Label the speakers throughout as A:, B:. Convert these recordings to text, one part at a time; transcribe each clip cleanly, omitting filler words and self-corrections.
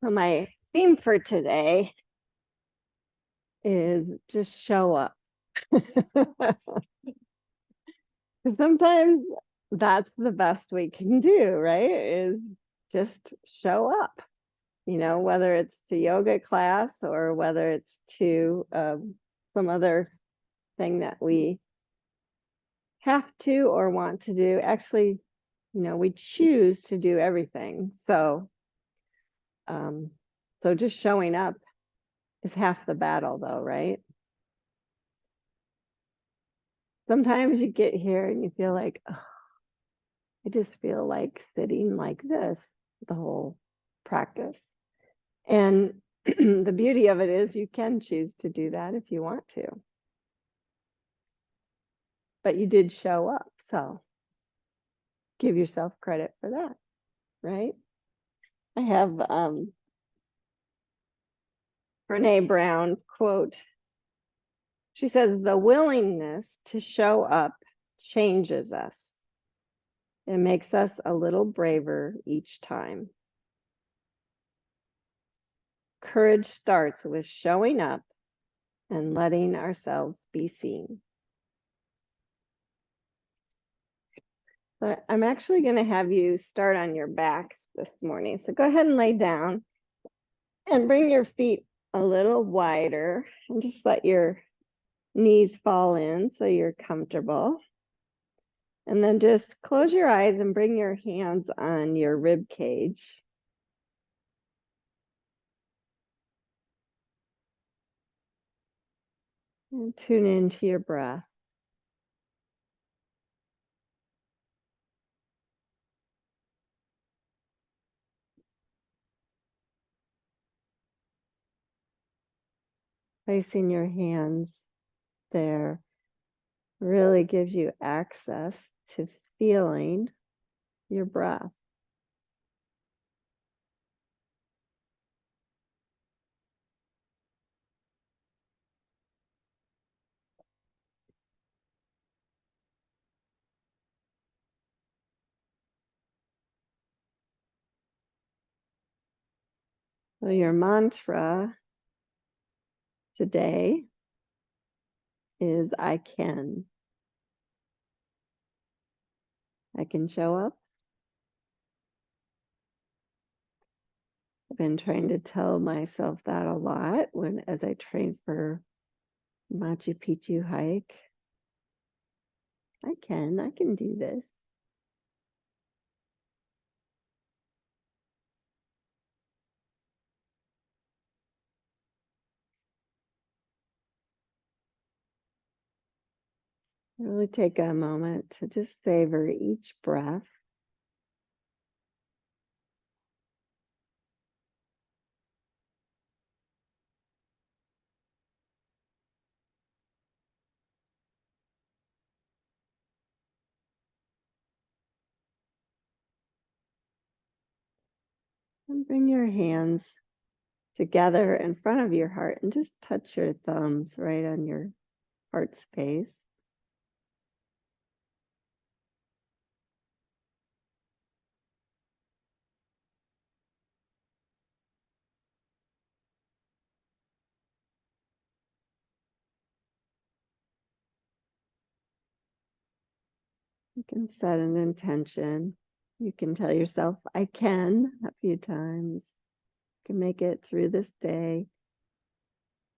A: So my theme for today is just show up. Sometimes that's the best we can do, right? Is just show up, whether it's to yoga class or whether it's to some other thing that we have to or want to do. Actually, we choose to do everything. So just showing up is half the battle though, right? Sometimes you get here and you feel like, oh, I just feel like sitting like this the whole practice. And the beauty of it is you can choose to do that if you want to. But you did show up, so give yourself credit for that, right? I have Brene Brown quote. She says, "The willingness to show up changes us. It makes us a little braver each time. Courage starts with showing up and letting ourselves be seen." So I'm actually going to have you start on your backs this morning. So go ahead and lay down and bring your feet a little wider and just let your knees fall in so you're comfortable. And then just close your eyes and bring your hands on your rib cage. And tune into your breath. Placing your hands there really gives you access to feeling your breath. So your mantra today is I can. I can show up. I've been trying to tell myself that a lot as I train for Machu Picchu hike. I can do this. Really take a moment to just savor each breath. And bring your hands together in front of your heart and just touch your thumbs right on your heart space. You can set an intention. You can tell yourself, I can, a few times. You can make it through this day.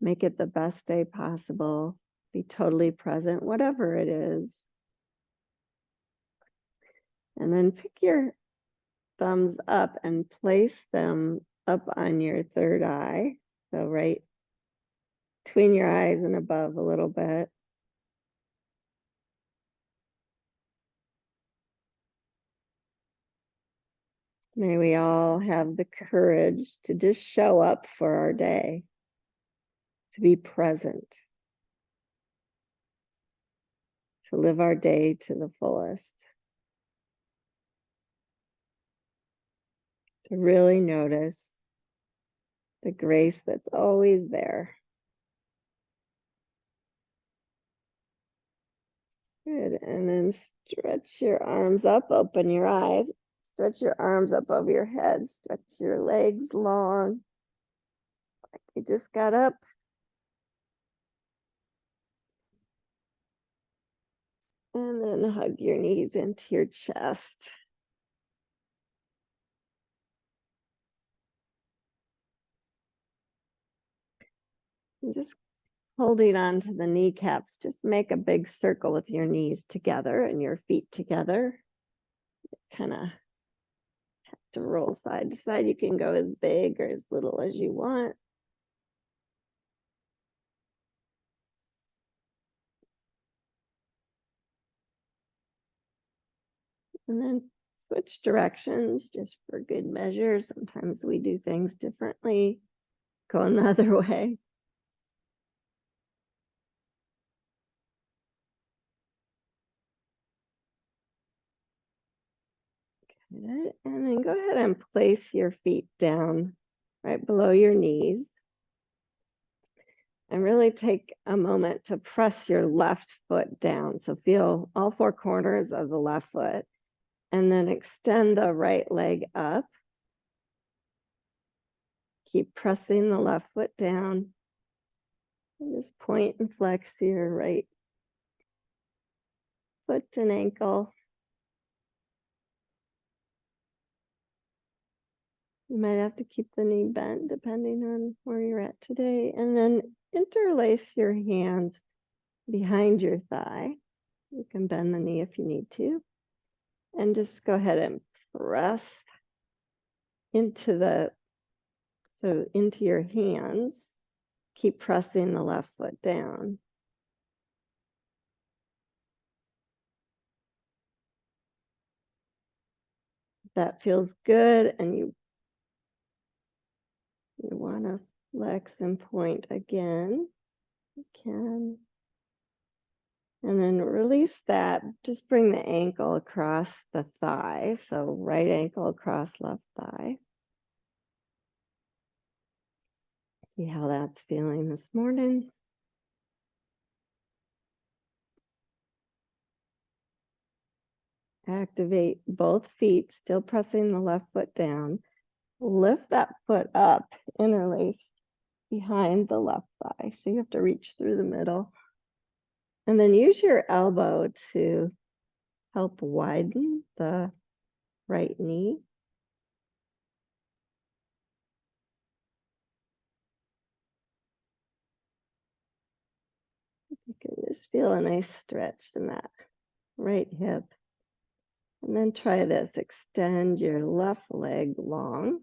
A: Make it the best day possible. Be totally present, whatever it is. And then pick your thumbs up and place them up on your third eye. So right between your eyes and above a little bit. May we all have the courage to just show up for our day, to be present, to live our day to the fullest, to really notice the grace that's always there. Good. And then stretch your arms up, open your eyes. Stretch your arms up over your head. Stretch your legs long. Like you just got up. And then hug your knees into your chest. And just holding on to the kneecaps, just make a big circle with your knees together and your feet together. Kind of have to roll side to side. You can go as big or as little as you want. And then switch directions just for good measure. Sometimes we do things differently. Going the other way. Good. And then go ahead and place your feet down right below your knees. And really take a moment to press your left foot down. So feel all four corners of the left foot. And then extend the right leg up. Keep pressing the left foot down. And just point and flex your right foot and ankle. You might have to keep the knee bent depending on where you're at today. And then interlace your hands behind your thigh. You can bend the knee if you need to. And just go ahead and press into your hands. Keep pressing the left foot down. That feels good, and you want to flex and point again. You can. And then release that. Just bring the ankle across the thigh. So right ankle across left thigh. See how that's feeling this morning. Activate both feet, still pressing the left foot down. Lift that foot up, interlace behind the left thigh. So you have to reach through the middle. And then use your elbow to help widen the right knee. You can just feel a nice stretch in that right hip. And then try this. Extend your left leg long.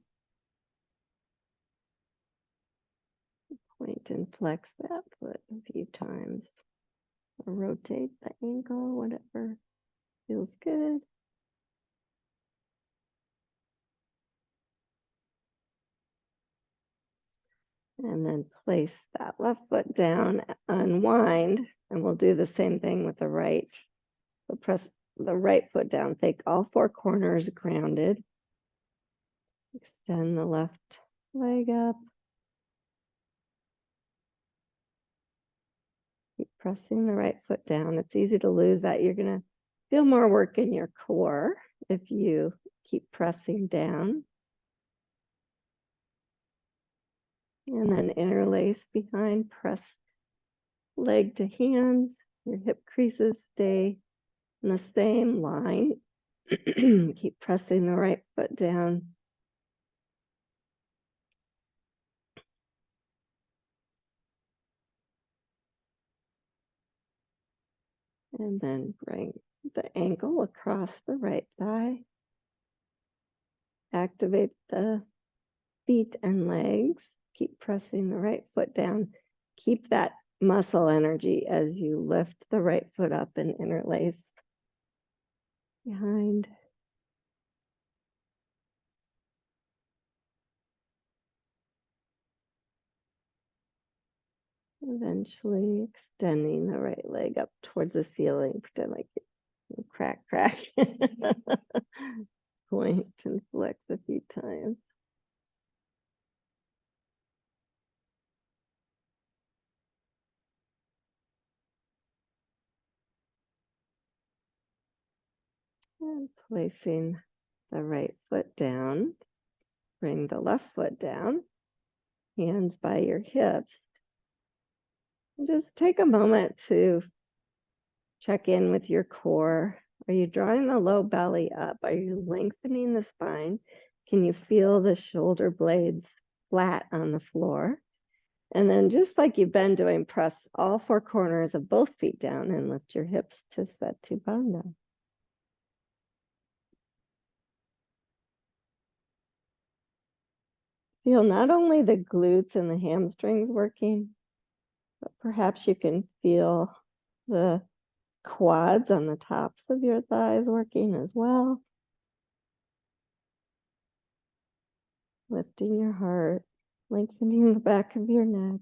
A: Point and flex that foot a few times. Or rotate the ankle, whatever feels good. And then place that left foot down, unwind, and we'll do the same thing with the right. So press the right foot down, take all four corners grounded. Extend the left leg up. Keep pressing the right foot down. It's easy to lose that. You're going to feel more work in your core if you keep pressing down. And then interlace behind, press leg to hands. Your hip creases stay in the same line. Keep pressing the right foot down. And then bring the ankle across the right thigh. Activate the feet and legs. Keep pressing the right foot down. Keep that muscle energy as you lift the right foot up and interlace behind. Eventually extending the right leg up towards the ceiling. Pretend like you crack. Point and flex a few times. And placing the right foot down. Bring the left foot down, hands by your hips. And just take a moment to check in with your core. Are you drawing the low belly up? Are you lengthening the spine? Can you feel the shoulder blades flat on the floor? And then just like you've been doing, press all four corners of both feet down and lift your hips to Setu Bandha. Feel not only the glutes and the hamstrings working, but perhaps you can feel the quads on the tops of your thighs working as well. Lifting your heart, lengthening the back of your neck.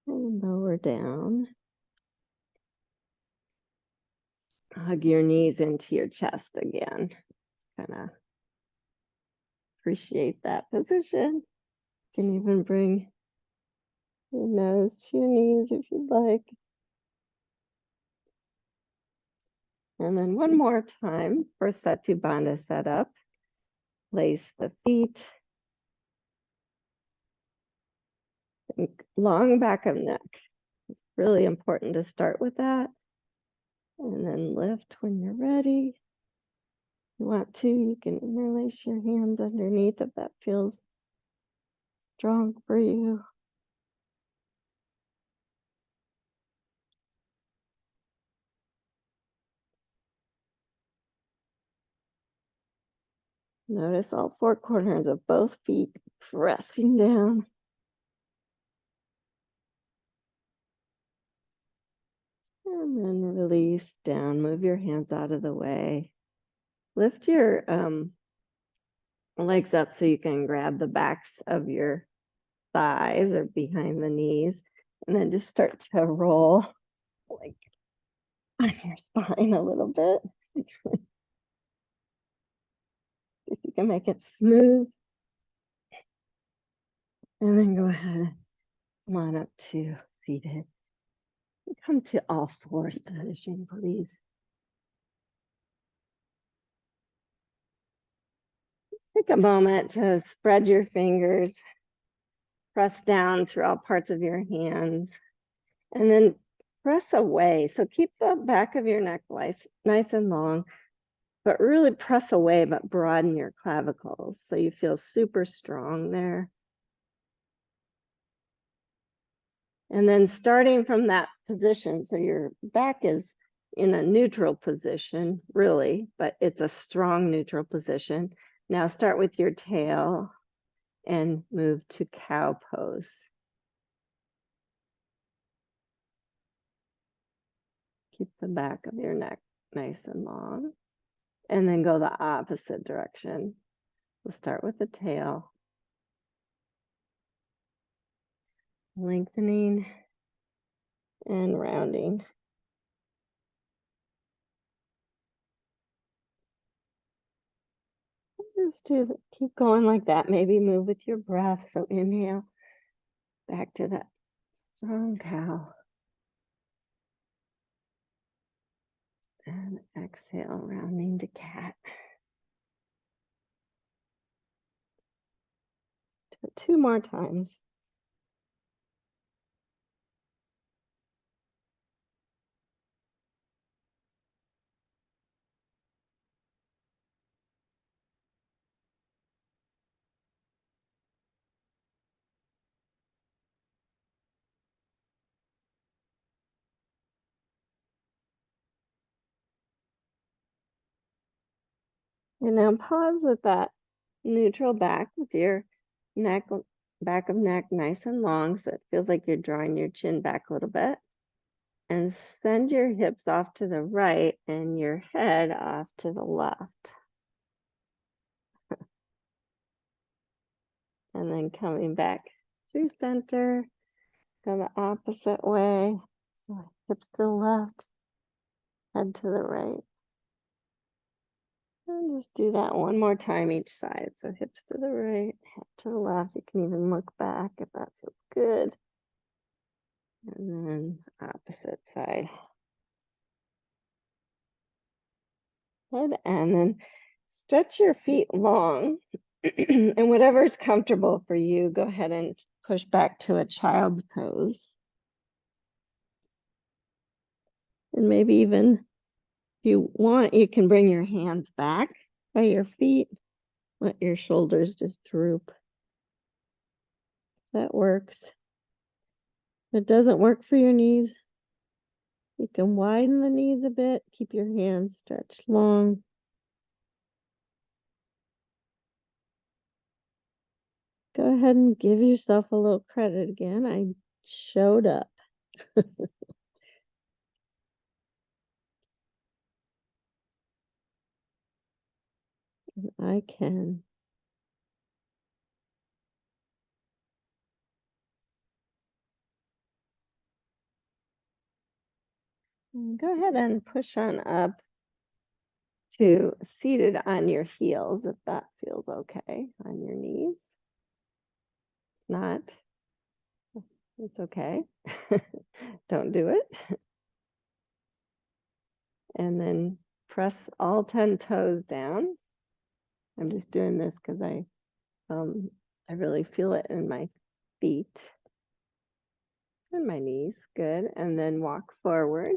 A: And lower down. Hug your knees into your chest again. Kind of appreciate that position. You can even bring your nose to your knees if you'd like. And then one more time for Setu Bandha setup. Place the feet. Think long back of neck. It's really important to start with that. And then lift when you're ready. If you want to, you can interlace your hands underneath if that feels strong for you. Notice all four corners of both feet pressing down. And then release down, move your hands out of the way. Lift your legs up so you can grab the backs of your thighs or behind the knees. And then just start to roll like on your spine a little bit. If you can make it smooth. And then go ahead, come on up to seated. Come to all fours position, please. Take a moment to spread your fingers, press down through all parts of your hands, and then press away. So keep the back of your neck nice and long, but really press away, but broaden your clavicles so you feel super strong there. And then starting from that position, so your back is in a neutral position, really, but it's a strong neutral position. Now start with your tail and move to cow pose. Keep the back of your neck nice and long. And then go the opposite direction. We'll start with the tail. Lengthening and rounding. Just keep going like that. Maybe move with your breath. So inhale back to that strong cow. And exhale, rounding to cat. Do it 2 more times. And now pause with that neutral back with your neck, back of neck nice and long. So it feels like you're drawing your chin back a little bit. And send your hips off to the right and your head off to the left. And then coming back through center, go the opposite way. So hips to the left, head to the right. And just do that one more time each side. So hips to the right, head to the left. You can even look back if that feels good. And then opposite side. Stretch your feet long and whatever's comfortable for you, go ahead and push back to a child's pose. And maybe even if you want, you can bring your hands back by your feet. Let your shoulders just droop. That works. If it doesn't work for your knees, you can widen the knees a bit. Keep your hands stretched long. Go ahead and give yourself a little credit again. I showed up. I can. Go ahead and push on up to seated on your heels if that feels okay on your knees. If not, it's okay. Don't do it. And then press all 10 toes down. I'm just doing this because I really feel it in my feet and my knees. Good. And then walk forward.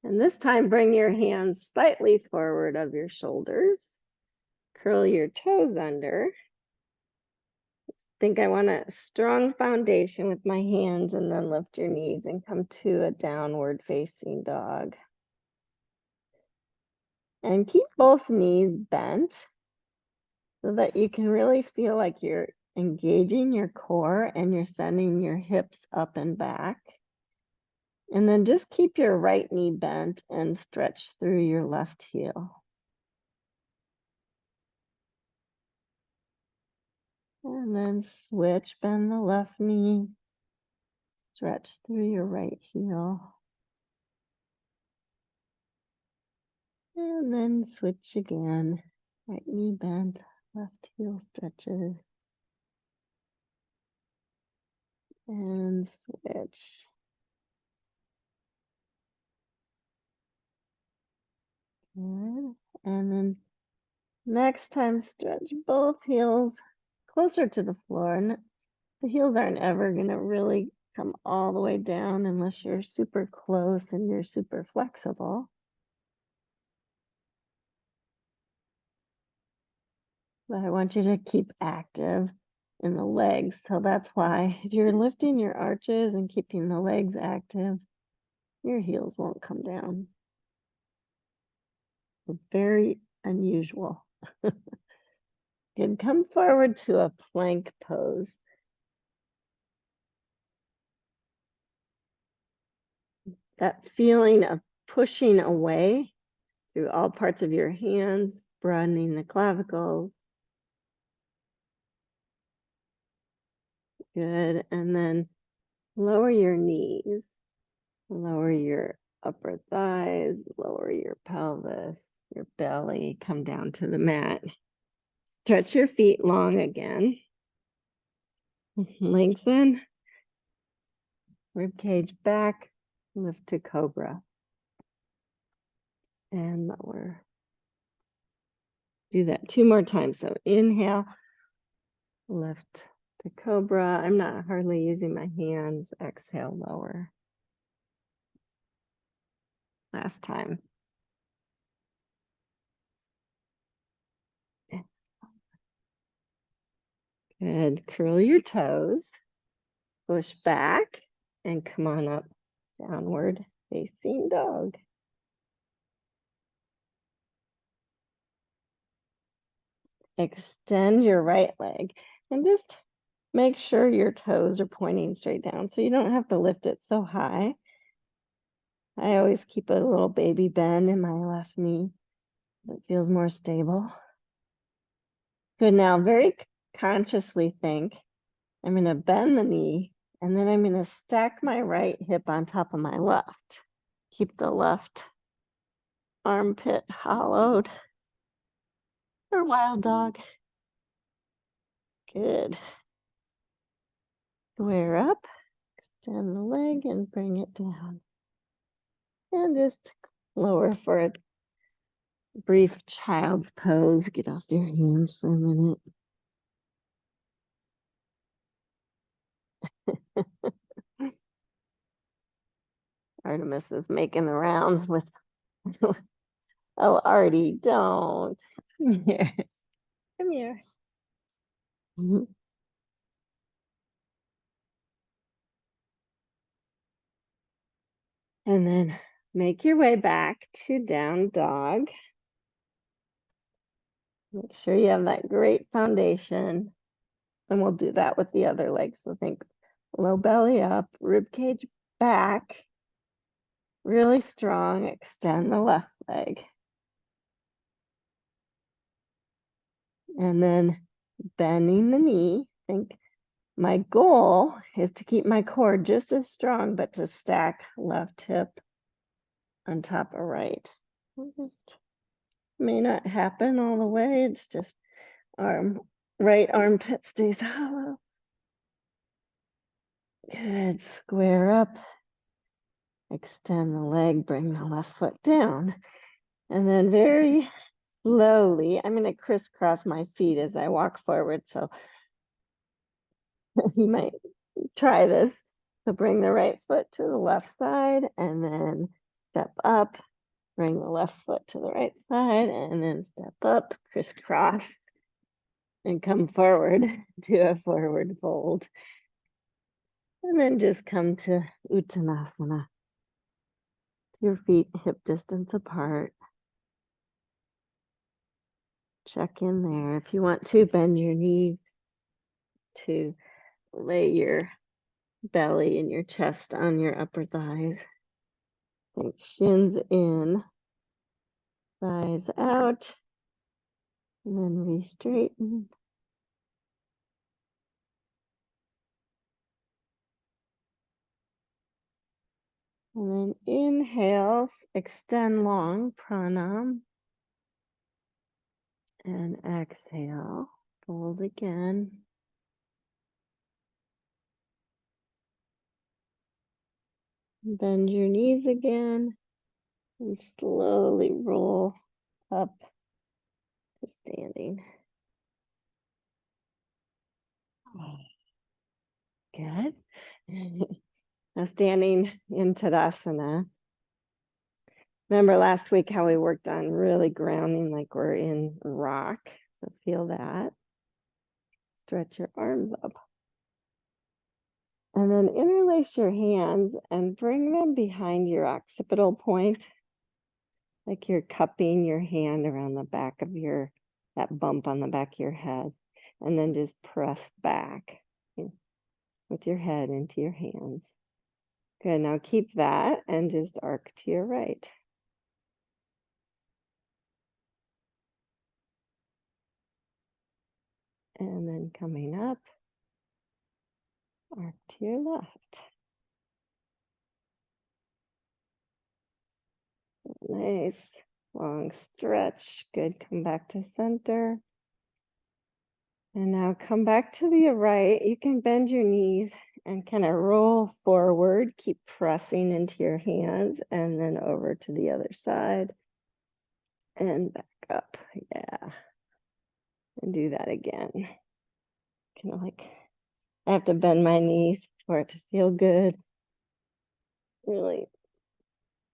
A: And this time, bring your hands slightly forward of your shoulders. Curl your toes under. Think I want a strong foundation with my hands, and then lift your knees and come to a downward facing dog. And keep both knees bent so that you can really feel like you're engaging your core and you're sending your hips up and back. And then just keep your right knee bent and stretch through your left heel. And then switch, bend the left knee, stretch through your right heel. And then switch again. Right knee bent, left heel stretches. And switch. Good. And then next time, stretch both heels closer to the floor. And the heels aren't ever going to really come all the way down unless you're super close and you're super flexible. But I want you to keep active in the legs. So that's why if you're lifting your arches and keeping the legs active, your heels won't come down. Very unusual. Good. Come forward to a plank pose. That feeling of pushing away through all parts of your hands, broadening the clavicles. Good. And then lower your knees, lower your upper thighs, lower your pelvis, your belly, come down to the mat. Stretch your feet long again. Lengthen. Rib cage back. Lift to cobra. And lower. Do that 2 more times. So inhale, lift to cobra. I'm not hardly using my hands. Exhale, lower. Last time. Good. Curl your toes. Push back and come on up. Downward facing dog. Extend your right leg and just make sure your toes are pointing straight down so you don't have to lift it so high. I always keep a little baby bend in my left knee that feels more stable. Good. Now, very consciously think, I'm going to bend the knee and then I'm going to stack my right hip on top of my left. Keep the left armpit hollowed. Or wild dog. Good. Square up, extend the leg and bring it down. And just lower for brief child's pose. Get off your hands for a minute. Artemis is making the rounds with, oh, Artie, don't. Come here. Come here. And then make your way back to down dog. Make sure you have that great foundation. And we'll do that with the other leg. So think low belly up, rib cage back, really strong. Extend the left leg. And then bending the knee. Think my goal is to keep my core just as strong, but to stack left hip on top of right. May not happen all the way. It's just right armpit stays hollow. Good. Square up. Extend the leg, bring the left foot down. And then very slowly, I'm going to crisscross my feet as I walk forward. So you might try this. So bring the right foot to the left side and then step up. Bring the left foot to the right side and then step up, crisscross, and come forward to a forward fold. And then just come to Uttanasana. Your feet hip distance apart. Check in there. If you want to, bend your knees to lay your belly and your chest on your upper thighs. Think shins in, thighs out, and then re-straighten. And then inhale, extend long, pranam. And exhale, fold again. Bend your knees again and slowly roll up to standing. Good. Now standing in Tadasana. Remember last week how we worked on really grounding like we're in rock. So feel that. Stretch your arms up. And then interlace your hands and bring them behind your occipital point. Like you're cupping your hand around the back of that bump on the back of your head. And then just press back with your head into your hands. Good, now keep that and just arc to your right. And then coming up, arc to your left. Nice, long stretch. Good, come back to center. And now come back to the right. You can bend your knees and kind of roll forward. Keep pressing into your hands and then over to the other side. And back up, yeah. And do that again. Kind of like, I have to bend my knees for it to feel good. Really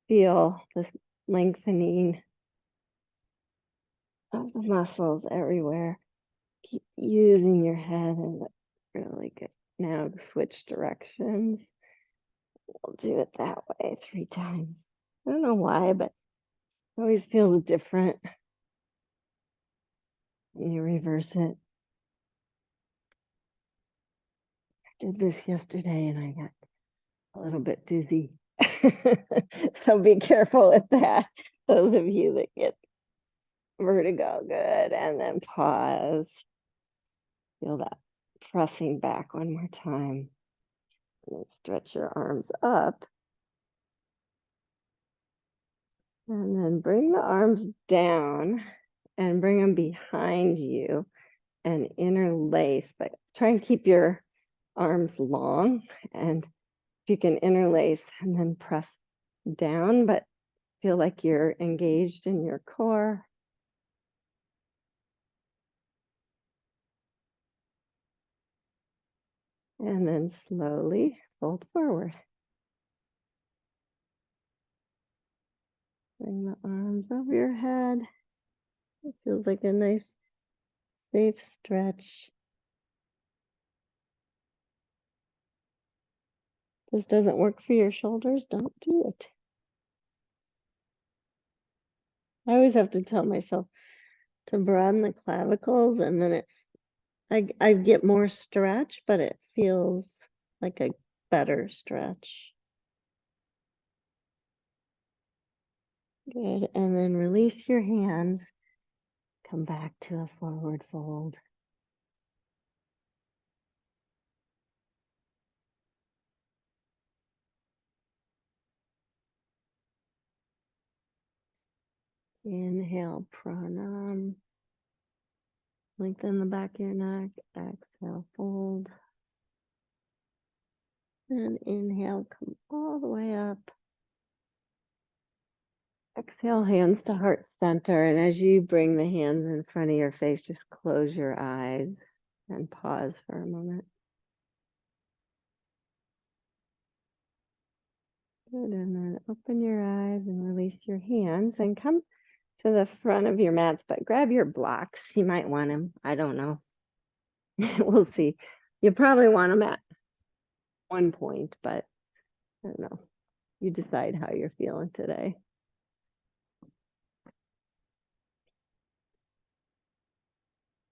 A: feel this lengthening of the muscles everywhere. Keep using your head and really good. Now switch directions. We'll do it that way 3 times. I don't know why, but it always feels different when you reverse it. I did this yesterday and I got a little bit dizzy. So be careful with that. Those of you that get vertigo, good. And then pause. Feel that pressing back one more time. And then stretch your arms up. And then bring the arms down and bring them behind you and interlace. But try and keep your arms long. And if you can interlace and then press down, but feel like you're engaged in your core. And then slowly fold forward. Bring the arms over your head. It feels like a nice, safe stretch. This doesn't work for your shoulders, don't do it. I always have to tell myself to broaden the clavicles, and then I get more stretch, but it feels like a better stretch. Good, and then release your hands. Come back to a forward fold. Inhale, pranam. Lengthen the back of your neck. Exhale, fold. And inhale, come all the way up. Exhale, hands to heart center. And as you bring the hands in front of your face, just close your eyes and pause for a moment. Good, and then open your eyes and release your hands and come to the front of your mats, but grab your blocks. You might want them. I don't know. We'll see. You probably want them at one point, but I don't know. You decide how you're feeling today.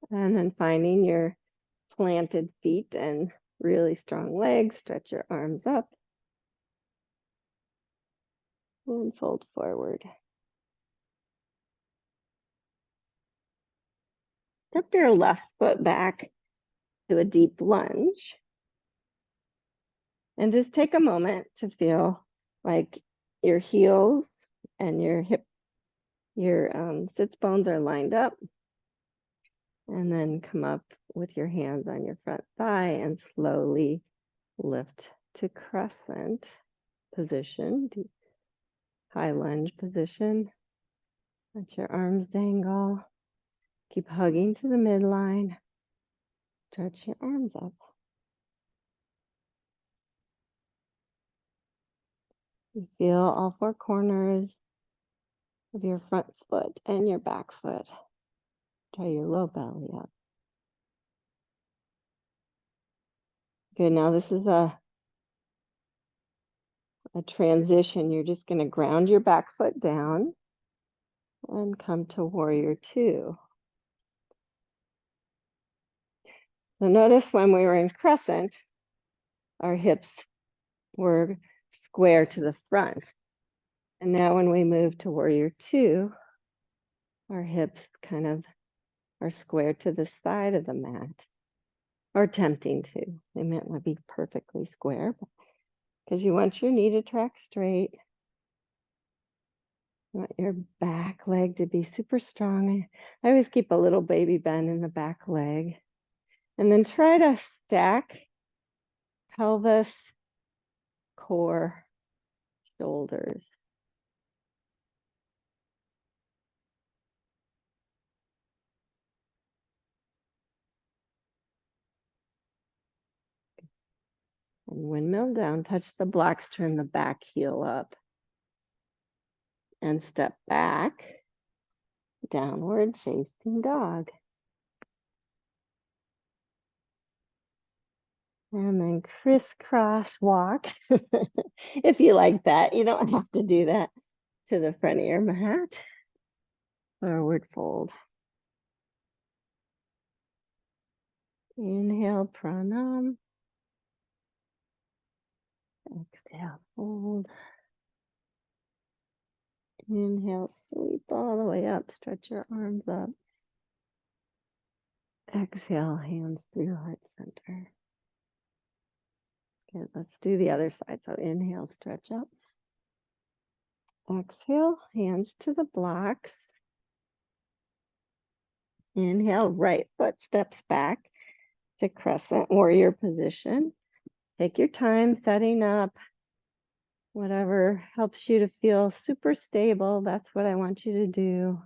A: And then finding your planted feet and really strong legs, stretch your arms up and fold forward. Step your left foot back to a deep lunge. And just take a moment to feel like your heels and your sits bones are lined up. And then come up with your hands on your front thigh and slowly lift to crescent position, high lunge position. Let your arms dangle. Keep hugging to the midline. Stretch your arms up. You feel all four corners of your front foot and your back foot. Try your low belly up. Good, now this is a transition. You're just going to ground your back foot down and come to warrior two. So notice when we were in crescent, our hips were square to the front. And now when we move to warrior two, our hips kind of are square to the side of the mat, or attempting to. They might not be perfectly square, because you want your knee to track straight. You want your back leg to be super strong. I always keep a little baby bend in the back leg. And then try to stack pelvis, core, shoulders. And windmill down, touch the blocks, turn the back heel up. And step back, downward facing dog. And then crisscross walk. If you like that, you don't have to do that to the front of your mat. Forward fold. Inhale, pranam. Exhale, fold. Inhale, sweep all the way up. Stretch your arms up. Exhale, hands through heart center. Good, let's do the other side. So inhale, stretch up. Exhale, hands to the blocks. Inhale, right foot steps back to crescent warrior position. Take your time setting up whatever helps you to feel super stable. That's what I want you to do.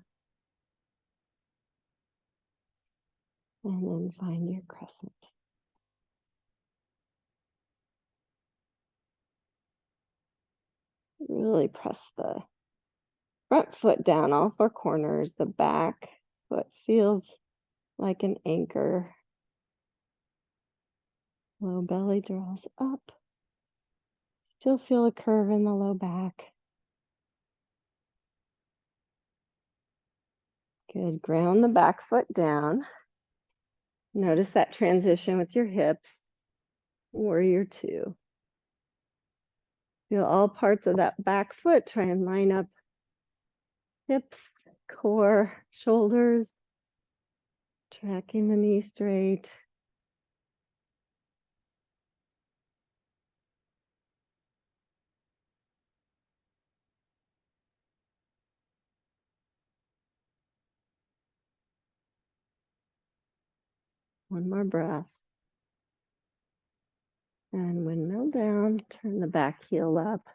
A: And then find your crescent. Really press the front foot down, all four corners. The back foot feels like an anchor. Low belly draws up. Still feel a curve in the low back. Good. Ground the back foot down. Notice that transition with your hips. Warrior two. Feel all parts of that back foot. Try and line up hips, core, shoulders. Tracking the knee straight. One more breath. And windmill down, turn the back heel up.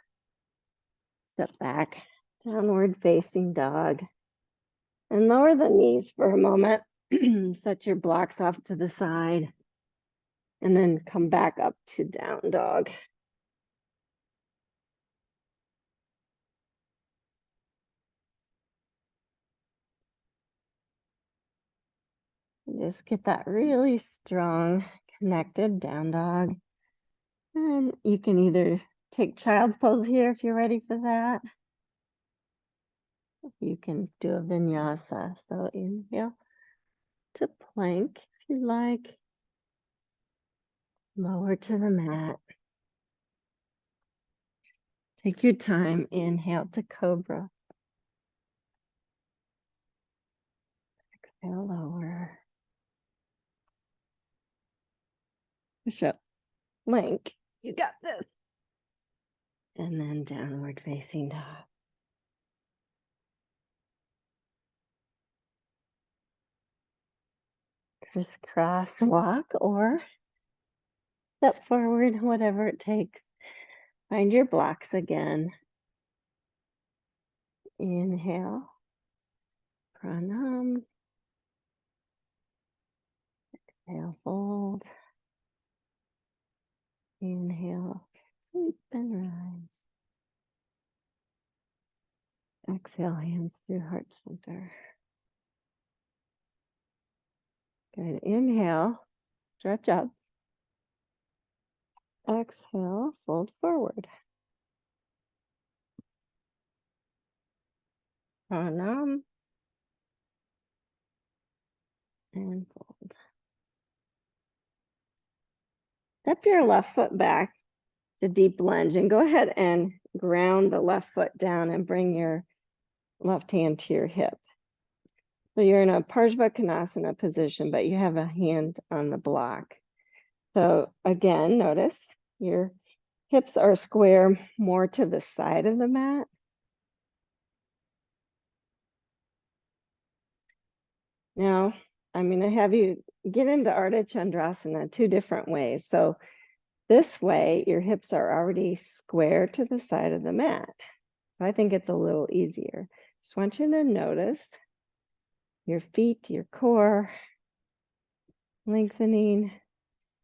A: Step back, downward facing dog. And lower the knees for a moment. Set your blocks off to the side. And then come back up to down dog. And just get that really strong, connected down dog. And you can either take child's pose here if you're ready for that. You can do a vinyasa. So inhale to plank if you like. Lower to the mat. Take your time. Inhale to cobra. Exhale, lower. Push up. Plank. You got this. And then downward facing dog. Crisscross walk or step forward, whatever it takes. Find your blocks again. Inhale. Pranam. Exhale, fold. Inhale, sweep and rise. Exhale, hands through heart center. Good. Inhale, stretch up. Exhale, fold forward. Pranam. And fold. Step your left foot back to deep lunge and go ahead and ground the left foot down and bring your left hand to your hip. So you're in a Parsvakonasana position, but you have a hand on the block. So again, notice your hips are square more to the side of the mat. Now, I'm going to have you get into Ardha Chandrasana two different ways. So this way, your hips are already square to the side of the mat. So I think it's a little easier. Just want you to notice your feet, your core, lengthening.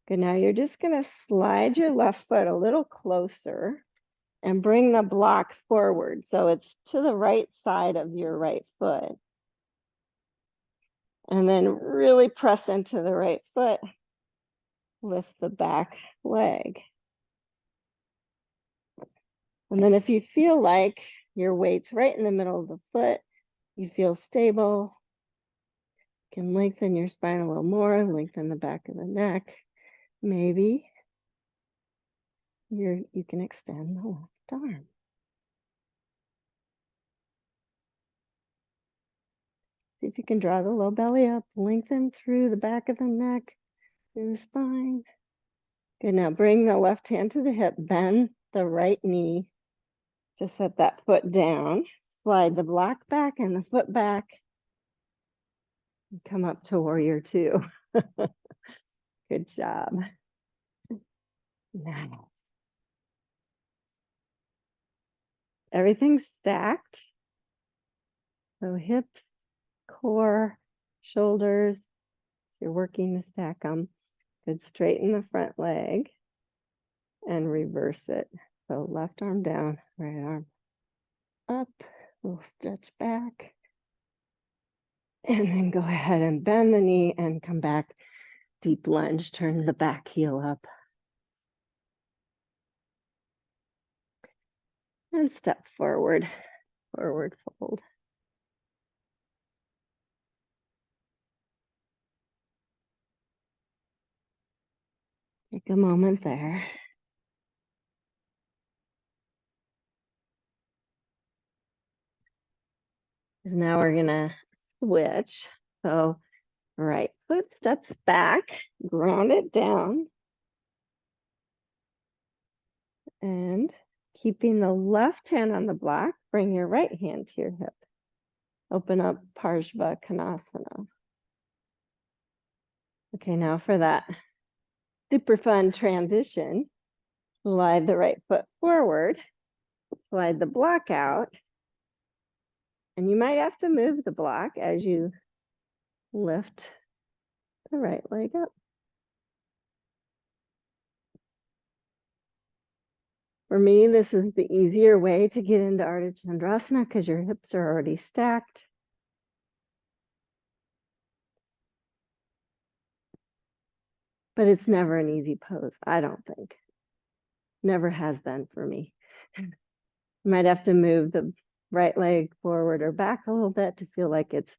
A: Good, now you're just going to slide your left foot a little closer and bring the block forward. So it's to the right side of your right foot. And then really press into the right foot. Lift the back leg. And then if you feel like your weight's right in the middle of the foot, you feel stable, you can lengthen your spine a little more, lengthen the back of the neck. Maybe you can extend the left arm. See if you can draw the low belly up, lengthen through the back of the neck, through the spine. Good, now bring the left hand to the hip, bend the right knee. Just set that foot down, slide the block back and the foot back. And come up to warrior two. Good job. Now, everything's stacked. So hips, core, shoulders. You're working to stack them. Good, straighten the front leg and reverse it. So left arm down, right arm up, we'll stretch back. And then go ahead and bend the knee and come back. Deep lunge, turn the back heel up. And step forward, forward fold. Take a moment there. Now we're gonna switch. So right foot steps back, ground it down. And keeping the left hand on the block, bring your right hand to your hip. Open up Parshva Konasana. Okay, now for that super fun transition, slide the right foot forward, slide the block out, and you might have to move the block as you lift the right leg up. For me, this is the easier way to get into Ardha Chandrasana because your hips are already stacked. But it's never an easy pose, I don't think. Never has been for me. You might have to move the right leg forward or back a little bit to feel like it's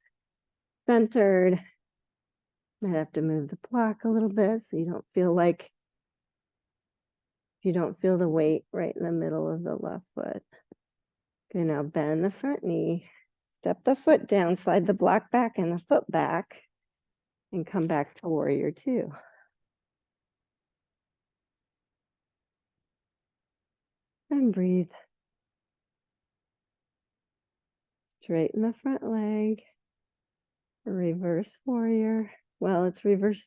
A: centered. Might have to move the block a little bit so you don't feel the weight right in the middle of the left foot. Okay, now bend the front knee, step the foot down, slide the block back and the foot back, and come back to warrior two. And breathe. Straighten the front leg. Reverse warrior. Well, it's reverse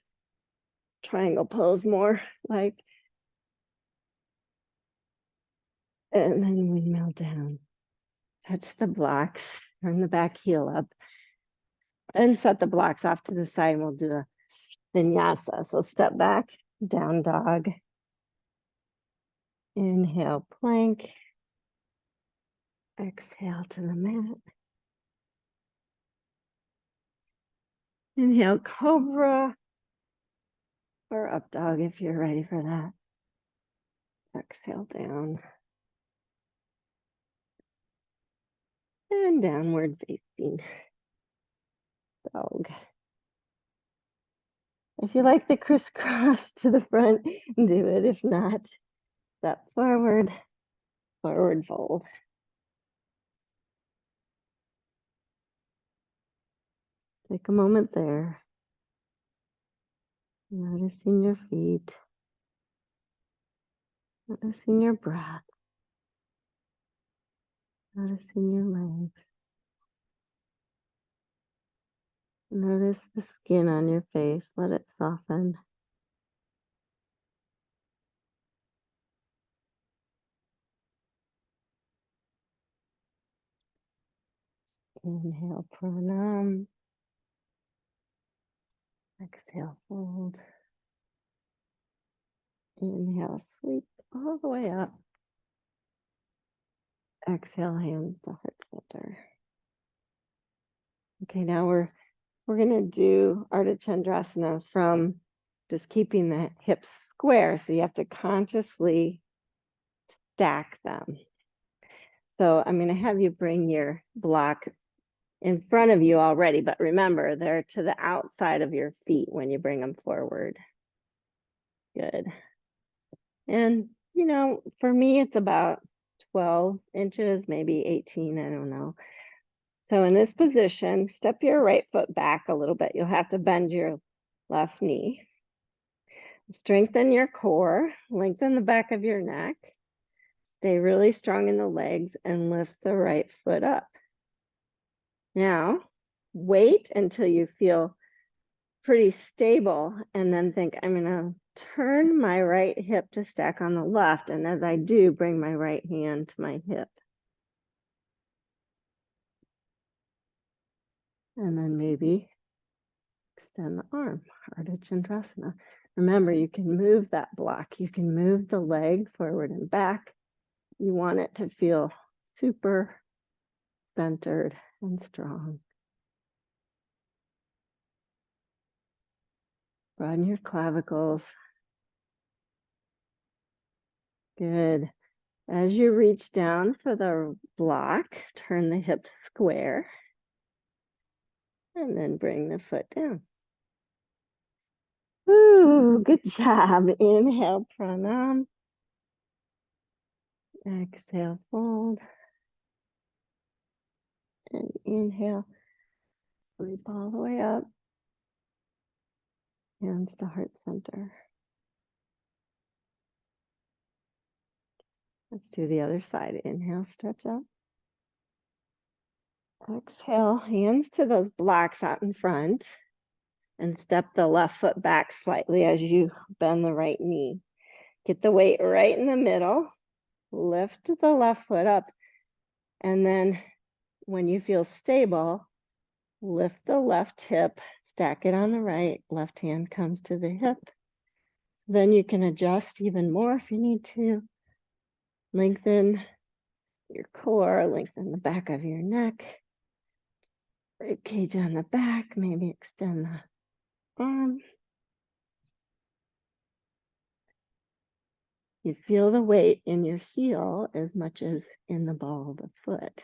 A: triangle pose more like. And then windmill down. Touch the blocks, turn the back heel up, and set the blocks off to the side. And we'll do a vinyasa. So step back, down dog. Inhale, plank. Exhale to the mat. Inhale, cobra. Or up dog if you're ready for that. Exhale down. And downward facing dog. If you like the crisscross to the front, do it. If not, step forward, forward fold. Take a moment there. Noticing your feet. Noticing your breath. Noticing your legs. Notice the skin on your face. Let it soften. Inhale, pranam. Exhale, fold. Inhale, sweep all the way up. Exhale, hands to heart center. Okay, now we're gonna do Ardha Chandrasana from just keeping the hips square. So you have to consciously stack them. So I'm gonna have you bring your block in front of you already, but remember, they're to the outside of your feet when you bring them forward. Good. And, for me, it's about 12 inches, maybe 18, I don't know. So in this position, step your right foot back a little bit. You'll have to bend your left knee. Strengthen your core, lengthen the back of your neck. Stay really strong in the legs and lift the right foot up. Now, wait until you feel pretty stable and then think, I'm gonna turn my right hip to stack on the left. And as I do, bring my right hand to my hip. And then maybe extend the arm, Ardha Chandrasana. Remember, you can move that block. You can move the leg forward and back. You want it to feel super centered and strong. Broaden your clavicles. Good. As you reach down for the block, turn the hips square and then bring the foot down. Ooh, good job. Inhale, pranam. Exhale, fold. And inhale, sleep all the way up. Hands to heart center. Let's do the other side. Inhale, stretch up. Exhale, hands to those blocks out in front. And step the left foot back slightly as you bend the right knee. Get the weight right in the middle. Lift the left foot up. And then when you feel stable, lift the left hip, stack it on the right. Left hand comes to the hip. Then you can adjust even more if you need to. Lengthen your core, lengthen the back of your neck. Rib cage on the back, maybe extend the arm. You feel the weight in your heel as much as in the ball of the foot.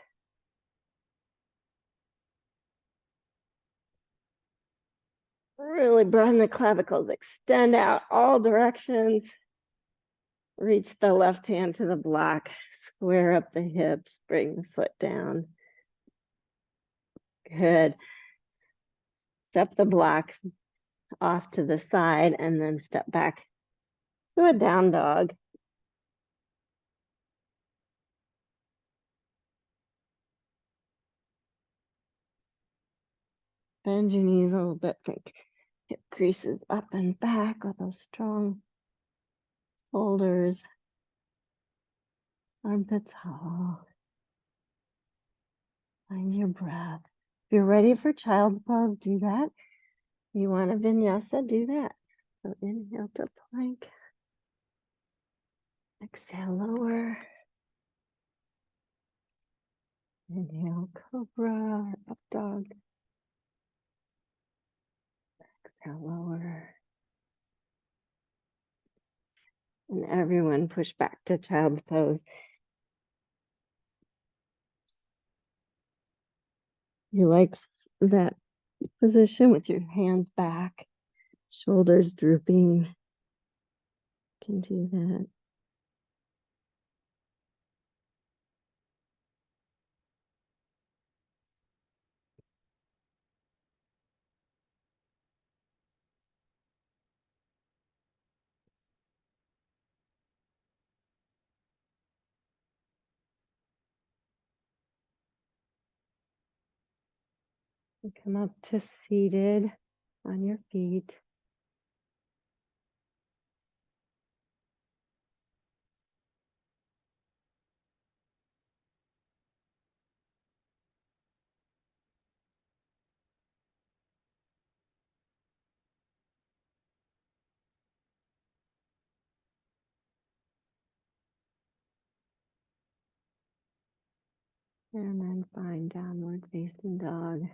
A: Really broaden the clavicles, extend out all directions. Reach the left hand to the block, square up the hips, bring the foot down. Good. Step the blocks off to the side and then step back to a down dog. Bend your knees a little bit, think hip creases up and back with those strong shoulders. Armpits hollow. Find your breath. If you're ready for child's pose, do that. If you want a vinyasa, do that. So inhale to plank. Exhale, lower. Inhale, cobra or up dog. Exhale, lower. And everyone push back to child's pose. You like that position with your hands back, shoulders drooping. Can do that. Come up to seated on your feet. And then find downward facing dog.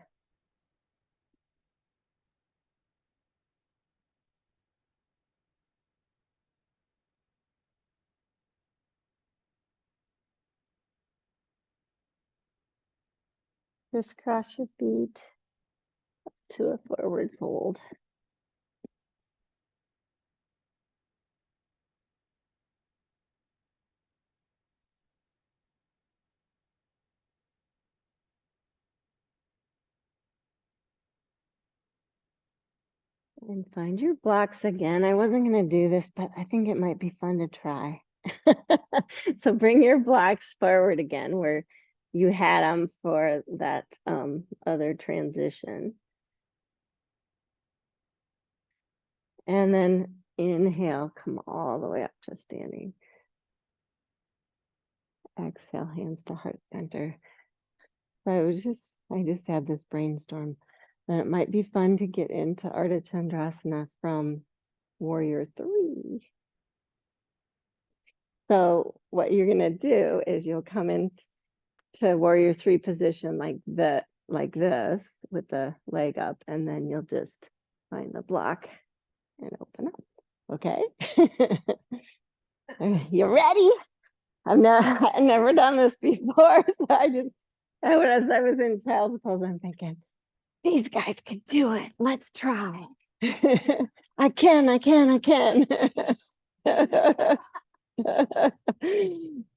A: Crisscross your feet to a forward fold. And find your blocks again. I wasn't going to do this, but I think it might be fun to try. So bring your blocks forward again where you had them for that other transition. And then inhale, come all the way up to standing. Exhale, hands to heart center. So I just had this brainstorm that it might be fun to get into Ardha Chandrasana from Warrior 3. So what you're going to do is you'll come in to warrior three position like this with the leg up, and then you'll just find the block and open up. Okay. You ready? I've never done this before. So as I was in child's pose, I'm thinking, these guys can do it. Let's try. I can.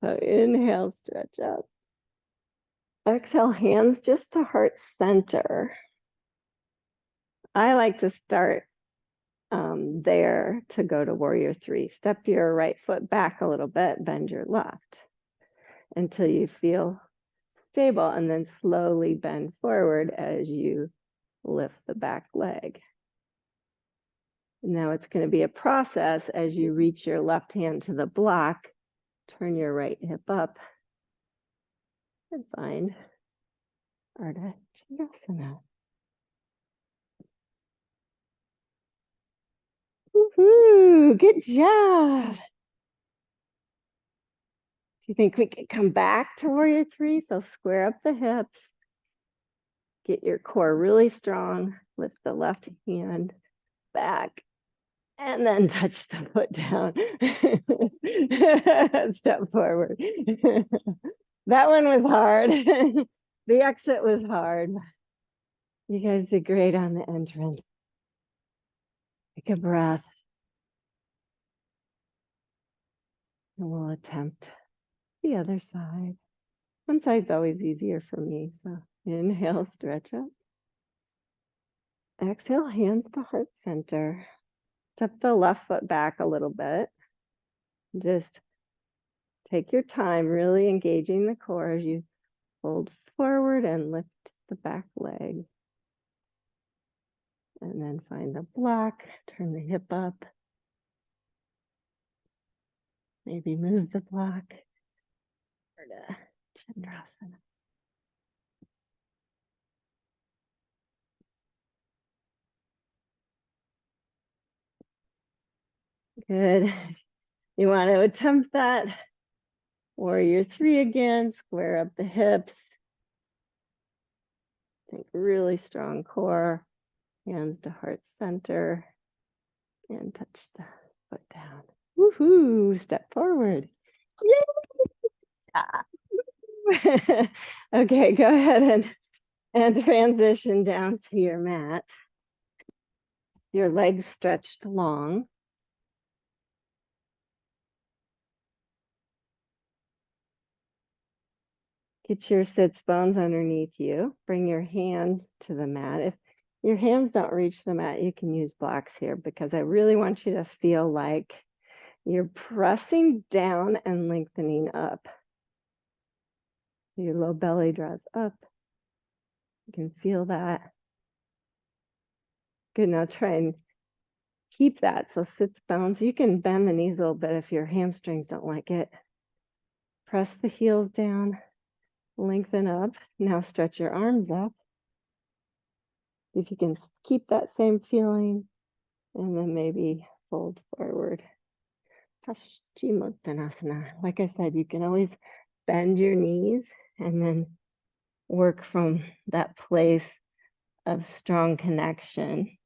A: So inhale, stretch up. Exhale, hands just to heart center. I like to start there to go to warrior three. Step your right foot back a little bit, bend your left until you feel stable, and then slowly bend forward as you lift the back leg. Now it's going to be a process as you reach your left hand to the block, turn your right hip up, and find Ardha Chandrasana. Woohoo! Good job. Do you think we could come back to warrior three? So square up the hips, get your core really strong, lift the left hand back, and then touch the foot down. Step forward. That one was hard. The exit was hard. You guys did great on the entrance. Take a breath. And we'll attempt the other side. One side's always easier for me. So inhale, stretch up. Exhale, hands to heart center. Step the left foot back a little bit. Just take your time, really engaging the core as you fold forward and lift the back leg. And then find the block, turn the hip up. Maybe move the block. Ardha Chandrasana. Good. You want to attempt that. Warrior three again, square up the hips. Think really strong core, hands to heart center, and touch the foot down. Woohoo! Step forward. Yay! Okay, go ahead and transition down to your mat. Your legs stretched long. Get your sits bones underneath you. Bring your hands to the mat. If your hands don't reach the mat, you can use blocks here because I really want you to feel like you're pressing down and lengthening up. Your low belly draws up. You can feel that. Good, now try and keep that. So sits bones. You can bend the knees a little bit if your hamstrings don't like it. Press the heels down, lengthen up. Now stretch your arms up. If you can keep that same feeling, and then maybe fold forward. Paschimottanasana. Like I said, you can always bend your knees and then work from that place of strong connection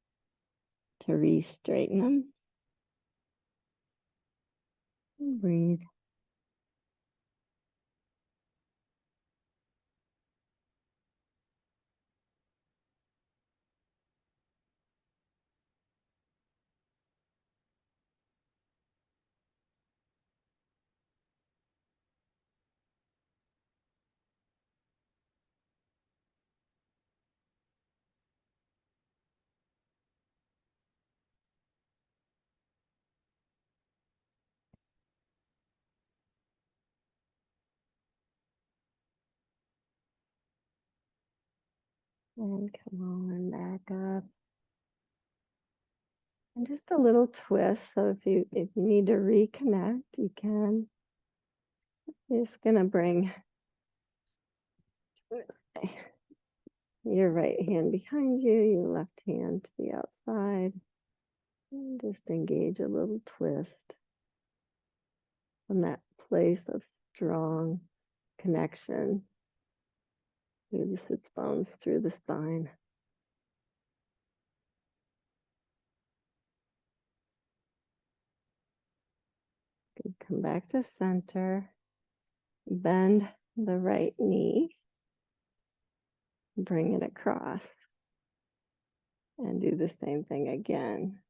A: to re-straighten them. And breathe. And come on back up. And just a little twist. So if you need to reconnect, you can. You're just gonna bring your right hand behind you, your left hand to the outside. And just engage a little twist from that place of strong connection through the sits bones, through the spine. Good. Come back to center. Bend the right knee. Bring it across. And do the same thing again.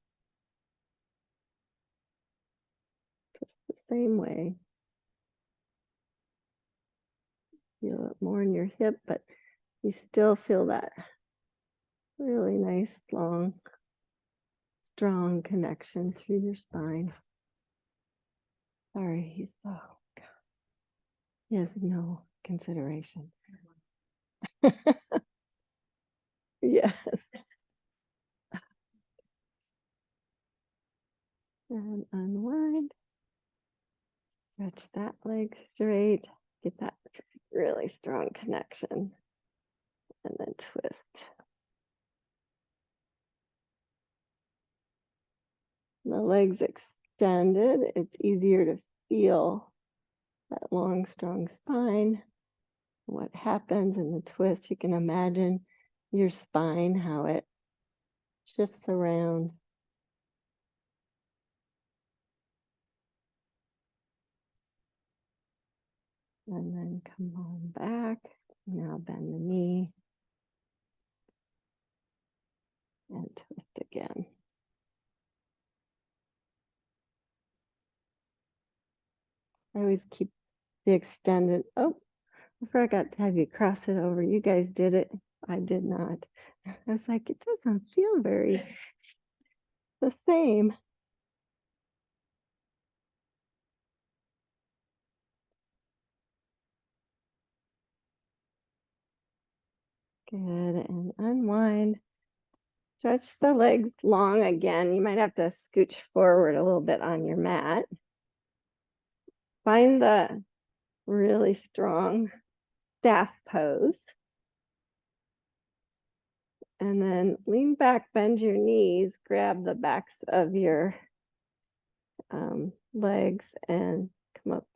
A: Just the same way. Feel it more in your hip, but you still feel that really nice, long, strong connection through your spine. Sorry, he has no consideration. Yes. And unwind. Stretch that leg straight. Get that really strong connection. And then twist. The legs extended. It's easier to feel that long, strong spine. What happens in the twist, you can imagine your spine, how it shifts around. And then come on back. Now bend the knee. And twist again. I always keep the extended. Oh, I forgot to have you cross it over. You guys did it. I did not. I was like, it doesn't feel very the same. Good. And unwind. Stretch the legs long again. You might have to scooch forward a little bit on your mat. Find the really strong staff pose. And then lean back, bend your knees, grab the backs of your legs and come up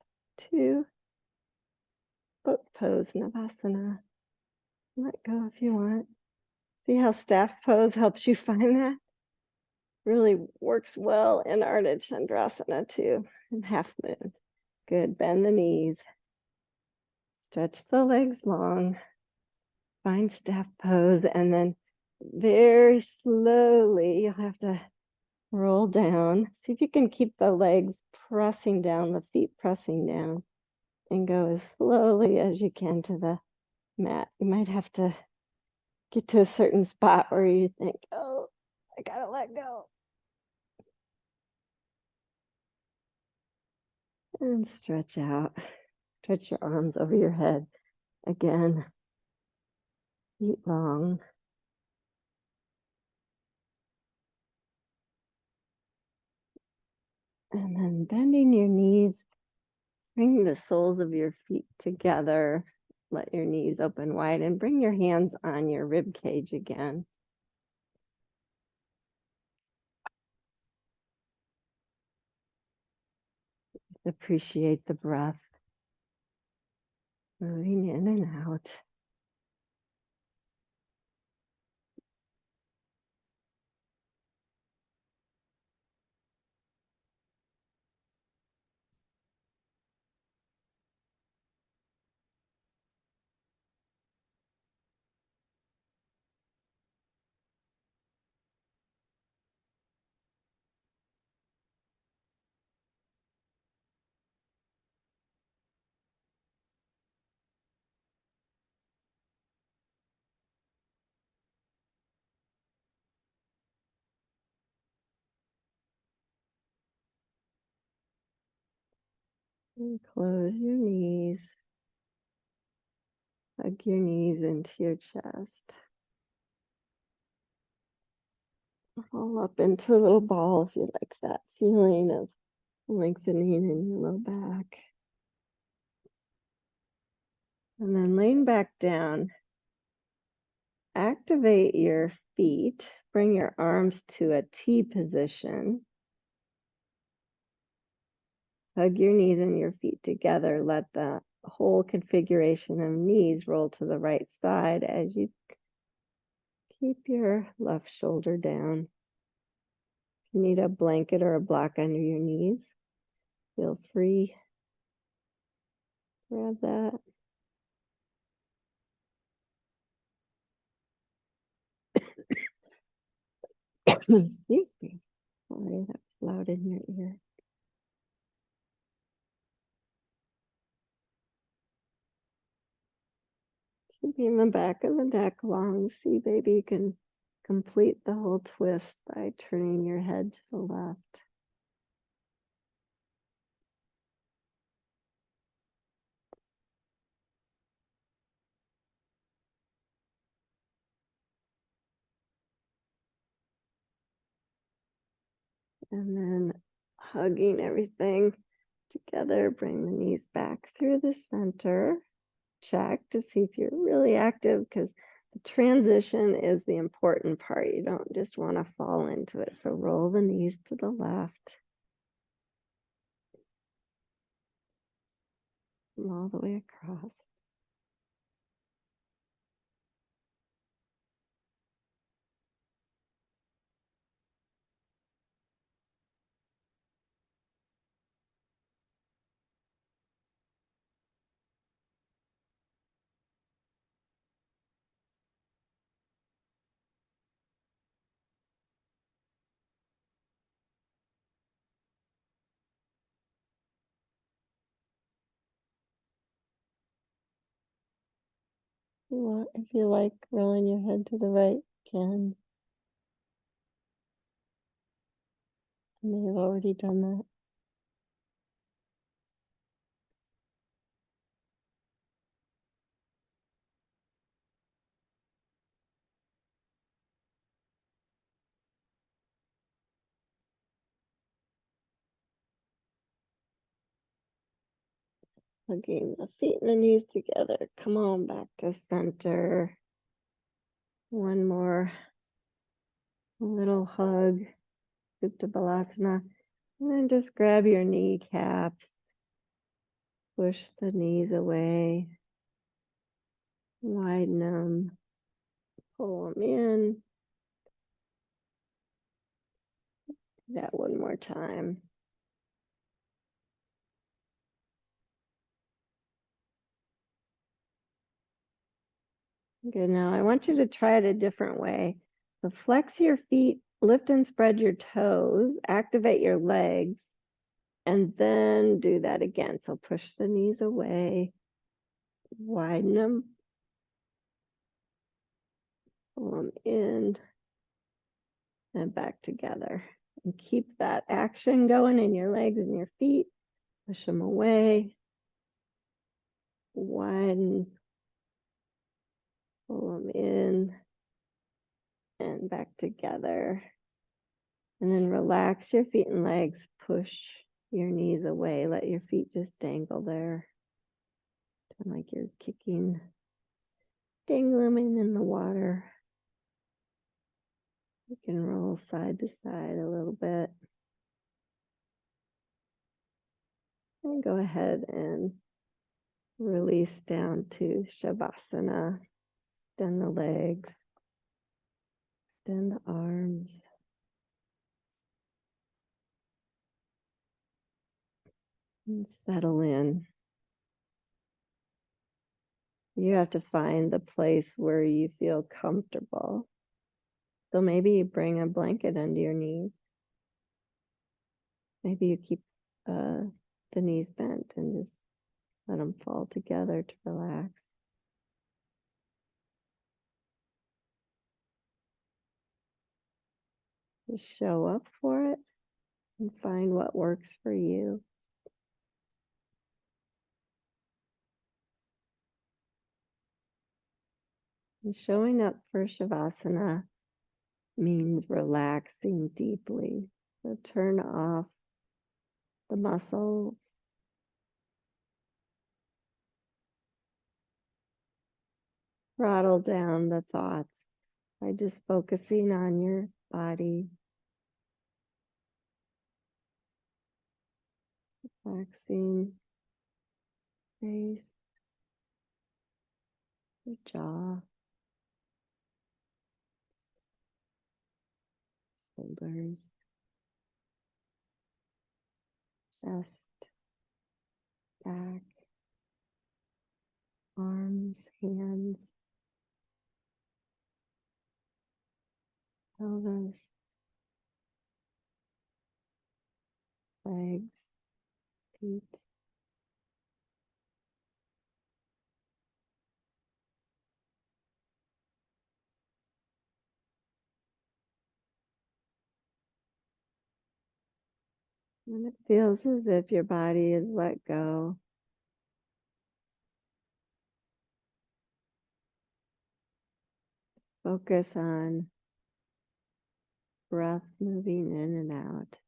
A: to boat pose, Navasana. Let go if you want. See how staff pose helps you find that? Really works well in Ardha Chandrasana too, and half moon. Good, bend the knees. Stretch the legs long. Find staff pose, and then very slowly, you'll have to roll down. See if you can keep the legs pressing down, the feet pressing down, and go as slowly as you can to the mat. You might have to get to a certain spot where you think, oh, I gotta let go. And stretch out. Stretch your arms over your head. Again, feet long. And then bending your knees, bring the soles of your feet together. Let your knees open wide and bring your hands on your rib cage again. Appreciate the breath, moving in and out. And close your knees. Hug your knees into your chest. Roll up into a little ball if you like that feeling of lengthening in your low back. And then lean back down. Activate your feet. Bring your arms to a T position. Hug your knees and your feet together. Let the whole configuration of knees roll to the right side as you keep your left shoulder down. If you need a blanket or a block under your knees, feel free. Grab that. Excuse me. Sorry, that's loud in your ear. Keeping the back of the neck long. See, baby, you can complete the whole twist by turning your head to the left. And then hugging everything together, bring the knees back through the center. Check to see if you're really active, because the transition is the important part. You don't just want to fall into it. So roll the knees to the left. Come all the way across. If you like rolling your head to the right, you can. I may have already done that. Hugging the feet and the knees together. Come on back to center. One more little hug. Supta Balasana. And then just grab your kneecaps. Push the knees away. Widen them. Pull them in. Do that one more time. Good. Now I want you to try it a different way. So flex your feet, lift and spread your toes, activate your legs, and then do that again. So push the knees away, widen them, pull them in, and back together. And keep that action going in your legs and your feet. Push them away, widen, pull them in, and back together. And then relax your feet and legs, push your knees away, let your feet just dangle there. Like you're kicking, dangling in the water. You can roll side to side a little bit. And go ahead and release down to Shavasana. Extend the legs, extend the arms. And settle in. You have to find the place where you feel comfortable. So maybe you bring a blanket under your knees. Maybe you keep the knees bent and just let them fall together to relax. Just show up for it and find what works for you. And showing up for Shavasana means relaxing deeply. So turn off the muscles. Throttle down the thoughts by just focusing on your body. Relaxing face. your jaw, shoulders, chest, back, arms, hands, pelvis, legs, feet. And it feels as if your body is let go. Focus on breath moving in and out.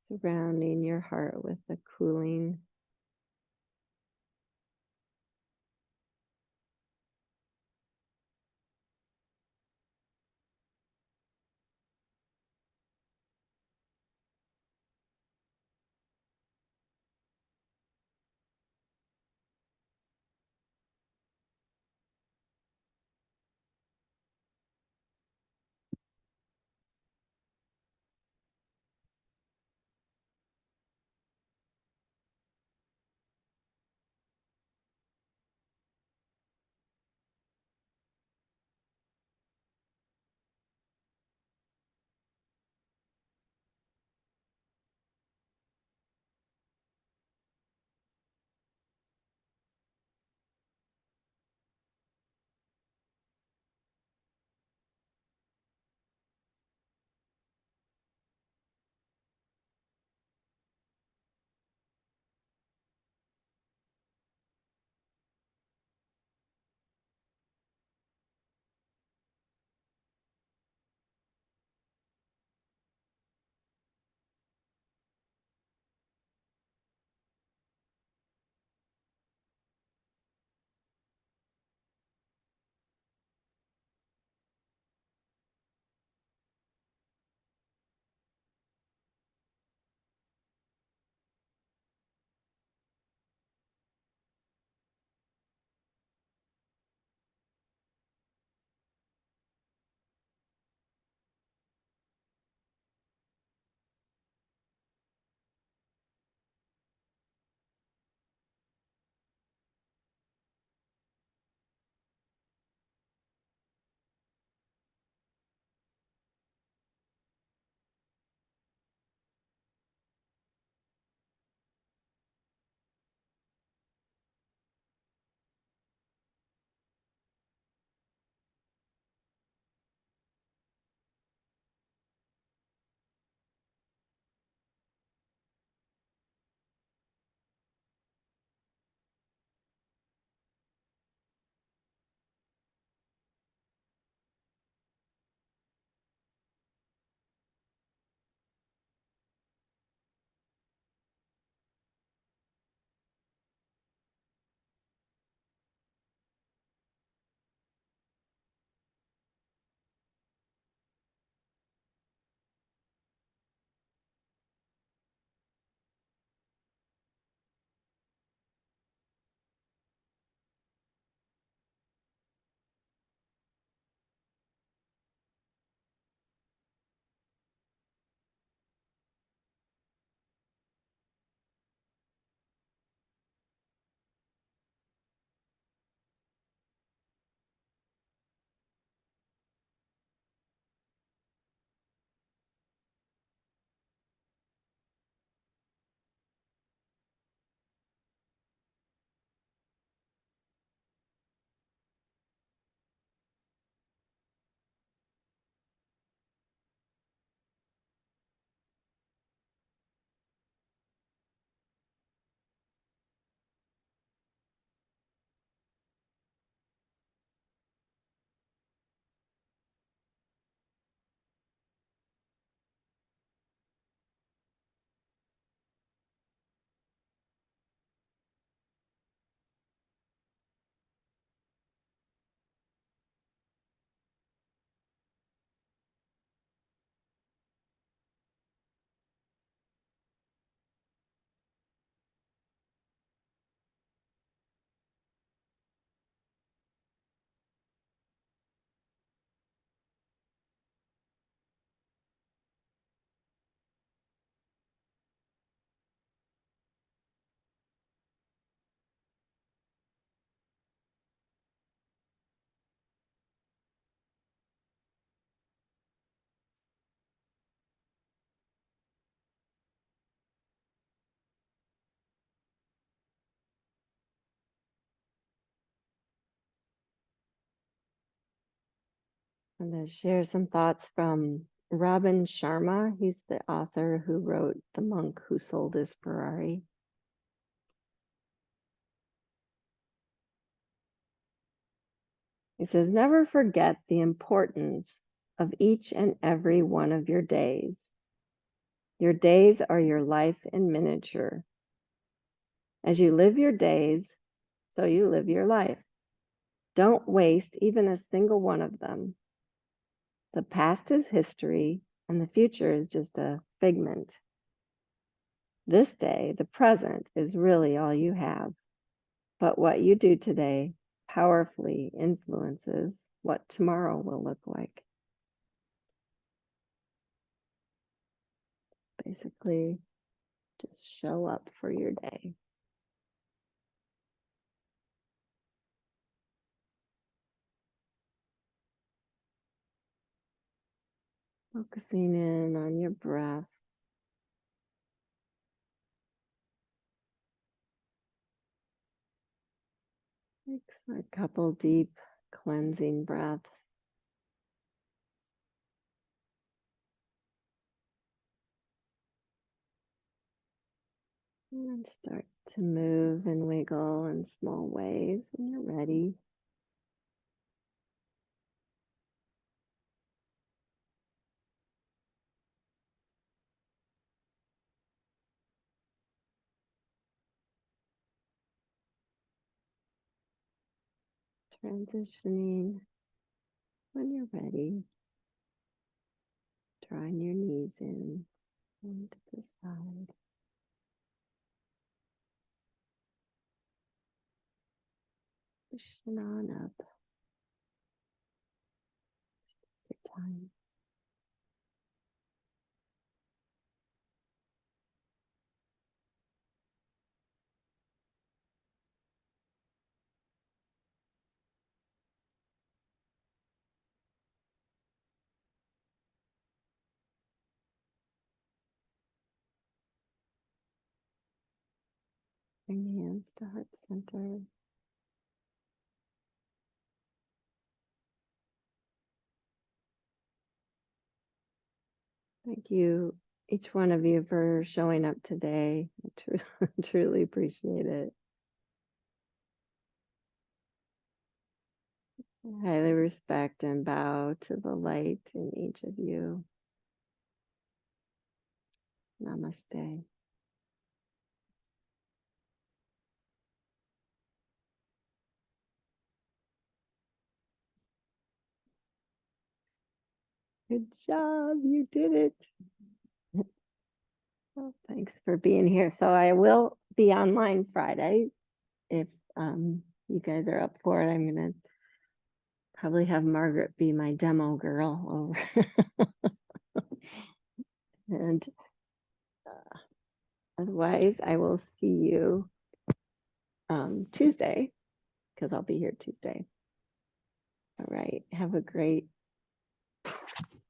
A: Surrounding your heart with the cooling I'm going to share some thoughts from Robin Sharma. He's the author who wrote The Monk Who Sold His Ferrari. He says, never forget the importance of each and every one of your days. Your days are your life in miniature. As you live your days, so you live your life. Don't waste even a single one of them. The past is history, and the future is just a figment. This day, the present, is really all you have. But what you do today powerfully influences what tomorrow will look like. Basically, just show up for your day. Focusing in on your breath. Take a couple deep cleansing breaths. And start to move and wiggle in small ways when you're ready. Transitioning when you're ready. Drawing your knees in and to the side. Pushing on up. Take your time. Bring the hands to heart center. Thank you, each one of you, for showing up today. I truly appreciate it. I highly respect and bow to the light in each of you. Namaste. Good job. You did it. Well, thanks for being here. So I will be online Friday. If you guys are up for it, I'm going to probably have Margaret be my demo girl over. And otherwise, I will see you Tuesday, because I'll be here Tuesday. All right. Have a great